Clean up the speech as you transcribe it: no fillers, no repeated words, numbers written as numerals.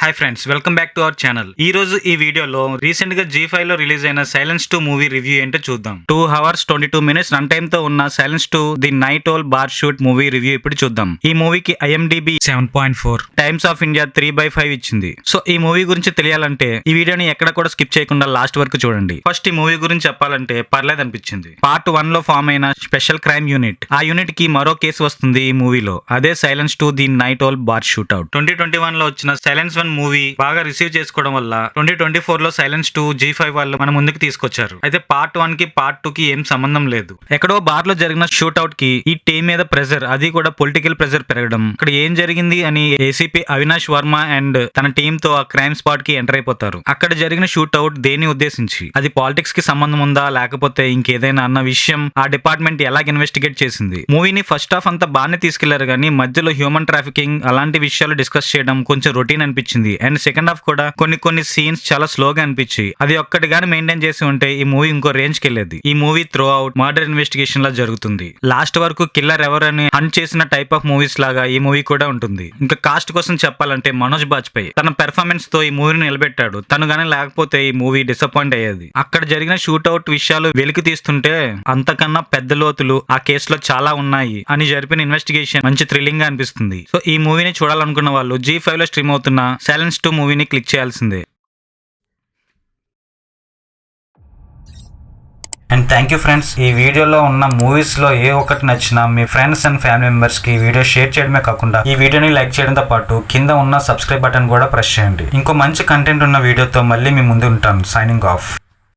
Hi friends, welcome back to our channel. ఈ రోజు ఈ వీడియోలో రీసెంట్ గా G5 లో రిలీజ్ అయిన సైలెన్స్ 2 మూవీ రివ్యూ ఏంటో చూద్దాం. 2 hours 22 minutes రన్ టైమ్ తో ఉన్న silence 2 the night owl bar shoot movie review ఇప్పుడు చూద్దాం. ఈ మూవీకి IMDb 7.4, టైమ్స్ ఆఫ్ ఇండియా 3/5 ఇచ్చింది. సో ఈ మూవీ గురించి తెలియాలంటే ఈ వీడియోని ఎక్కడ కూడా స్కిప్ చేయకుండా లాస్ట్ వరకు చూడండి. ఫస్ట్ ఈ మూవీ గురించి చెప్పాలంటే పర్లేదు అనిపించింది. పార్ట్ 1 లో ఫామ్ అయిన స్పెషల్ క్రైమ్ యూనిట్, ఆ యూనిట్ కి మరో కేసు వస్తుంది ఈ మూవీలో. అదే silence 2 the night owl bar shootout. 2021 లో వచ్చిన సైలెన్స్ 1 మూవీ బాగా రిసీవ్ చేసుకోవడం వల్ల 2024 లో సైలెన్స్ 2 G5 వాళ్ళు మన ముందుకు తీసుకొచ్చారు. అయితే పార్ట్ 1 కి పార్ట్ 2 కి ఏం సంబంధం లేదు. ఎక్కడో బార్ లో జరిగిన షూట్ అవుట్ కి ఈ టీం మీద ప్రెజర్, అది కూడా పొలిటికల్ ప్రెజర్ పెరగడం, ఇక్కడ ఏం జరిగింది అని ఏసీపీ అవినాష్ వర్మ అండ్ తన టీం తో ఆ క్రైమ్ స్పాట్ కి ఎంటర్ అయిపోతారు. అక్కడ జరిగిన షూట్ అవుట్ దేన్ని ఉద్దేశించి, అది పాలిటిక్స్ కి సంబంధం ఉందా లేకపోతే ఇంకేదైనా అన్న విషయం ఆ డిపార్ట్మెంట్ ఎలాగ ఇన్వెస్టిగేట్ చేసింది. మూవీని ఫస్ట్ హాఫ్ అంతా బాగానే తీసుకెళ్లారు కానీ మధ్యలో హ్యూమన్ ట్రాఫికింగ్ అలాంటి విషయాలు డిస్కస్ చేయడం కొంచెం రొటీన్ అనిపించింది. అండ్ సెకండ్ హాఫ్ కూడా కొన్ని సీన్స్ చాలా స్లోగా అనిపించి, అది ఒక్కటి గానీ మెయింటైన్ చేసి ఉంటే ఈ మూవీ ఇంకో రేంజ్ కి వెళ్ళేది. ఈ movie throughout murder investigation లా జరుగుతుంది. లాస్ట్ వరకు కిల్లర్ ఎవరని హంట్ చేసిన టైప్ ఆఫ్ మూవీస్ లాగా ఈ మూవీ కూడా ఉంటుంది. ఇంకా కాస్ట్ కోసం చెప్పాలంటే మనోజ్ బాజ్పేయి తన పెర్ఫార్మెన్స్ తో ఈ మూవీని నిలబెట్టాడు. తను గానీ లేకపోతే ఈ మూవీ డిసప్పాయింట్ అయ్యేది. అక్కడ జరిగిన షూట్ అవుట్ విషయాలు వెలికి తీస్తుంటే అంతకన్నా పెద్ద లోతులు ఆ కేసులో చాలా ఉన్నాయి అని జరిపిన ఇన్వెస్టిగేషన్ మంచి థ్రిల్లింగ్ గా అనిపిస్తుంది. సో ఈ మూవీని చూడాలనుకున్న వాళ్ళు G5 లో స్ట్రీమ్ అవుతున్న సైలెన్స్ 2 మూవీని క్లిక్ చేయాల్సిందే. And thank you friends. ఈ వీడియోలో ఉన్న మూవీస్ లో ఏ ఒక్కటి నచ్చినా మీ ఫ్రెండ్స్ అండ్ ఫ్యామిలీ మెంబర్స్ కి వీడియో షేర్ చేయడమే కాకుండా ఈ వీడియోని లైక్ చేయడంతో పాటు కింద ఉన్న సబ్స్క్రైబ్ బటన్ కూడా ప్రెస్ చేయండి. ఇంకో మంచి కంటెంట్ ఉన్న వీడియోతో మళ్ళీ మీ ముందు ఉంటాను. Signing off.